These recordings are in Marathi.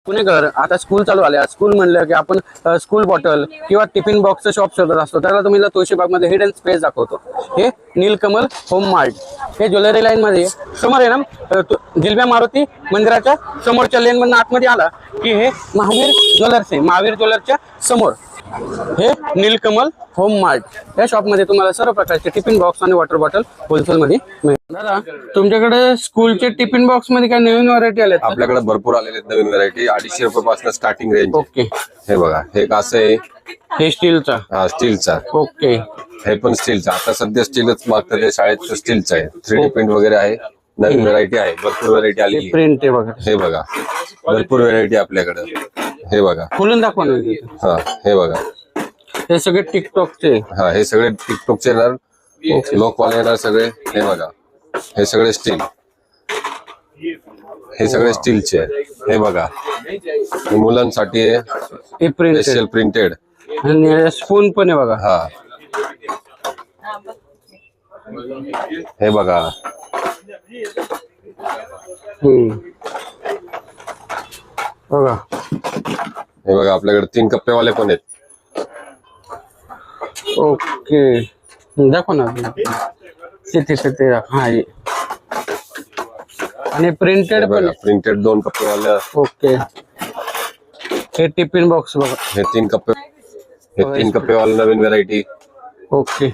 पुणेकर आता स्कूल चालू आल्या, स्कूल म्हणलं की आपण स्कूल बॉटल किंवा टिफिन बॉक्सचं शॉप शोधत असतो. त्याला तुम्हाला तुळशीबागमध्ये हिडन स्पेस दाखवतो. हे नीलकमल होम मार्ट हे ज्वेलरी लाईन मध्ये समोर आहे ना, जिलब्या मारुती मंदिराच्या समोरच्या लेन मधून आतमध्ये आला की हे महावीर ज्वेलर्स आहे. महावीर ज्वेलरच्या समोर हे नीलकमल होम मार्ट या शॉप मध्ये तुम्हाला सर्व प्रकारचे टिफिन बॉक्स आणि वॉटर बॉटल होलसेल मध्ये मिळेल. दादा, तुमच्याकडे स्कूलचे टिफिन बॉक्स मध्ये काय नवीन व्हरायटी आल्या? आपल्याकडे भरपूर आलेले आहेत नवीन व्हरायटी. 250 रुपयापासून स्टार्टिंग रेंज. ओके. हे बघा, हे कसं आहे, हे स्टीलचा. हा स्टीलचा. ओके. हे पण स्टीलचा. आता सध्या स्टीलच मागतात ते शाळेत, स्टीलचा आहे. 3D प्रिंट वगैरे आहे. नवीन व्हरायटी आहे, भरपूर व्हरायटी आली. प्रिंट आहे बघा. हे बघा, भरपूर व्हरायटी आपल्याकडे. हे बघा, खोलून दाखवा ना. हा हे बघा, हे सगळे टिकटॉकचे. हा हे सगळे टिकटॉकचे येणार, लोकवाले येणार सगळे. हे बघा, हे सगळे स्टील. हे सगळे स्टीलचे आहे. हे बघा, हे मुलांसाठी आहे, हे प्रिंट स्पेशल प्रिंटेड. आणि स्पून पण आहे बघा. हा हे बघा, बघा. हे बघा, आपल्याकडे 3 कप्पेवाले पण आहेत. ओके, दाखव ना. ते हा हे. आणि प्रिंटेड पण. प्रिंटेड 2 कप्पेवाले. ओके. हे टिफिन बॉक्स बघा. हे 3 कप्पे, हे 3 कप्पेवाले नवीन व्हरायटी. ओके.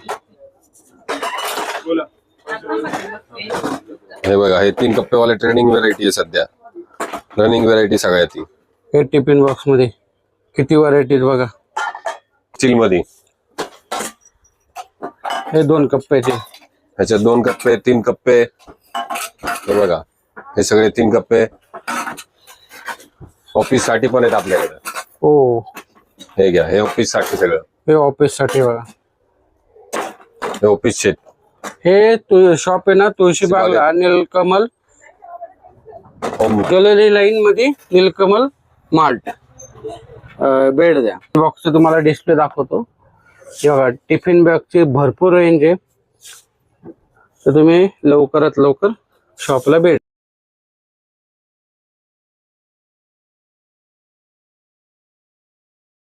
हे बघा, हे 3 कप्पेवाले ट्रेनिंग व्हरायटी आहे सध्या. रनिंग व्हरायटी सगळ्या ती. हे टिफिन बॉक्स मध्ये किती व्हरायटीज बघा. स्टील मध्ये हे 2 कप्प्याचे. ह्याच्यात 2 कप्पे, 3 कप्पे. हे बघा, हे सगळे 3 कप्पे ऑफिस साठी पण आहेत आपल्याकडे. ओ, हे घ्या, हे ऑफिस साठी सगळं. हे ऑफिस साठी बघा. हे ऑफिस शेट. हे शॉप आहे ना तुळशीबाग नीलकमल ज्वेलरी लाईन मध्ये नीलकमल मार्ट. बेड द्या. बॉक्सचं तुम्हाला डिस्प्ले दाखवतो. हे बघा, टिफिन बॅगची भरपूर रेंज आहे, तर तुम्ही लवकरात लवकर शॉपला भेट.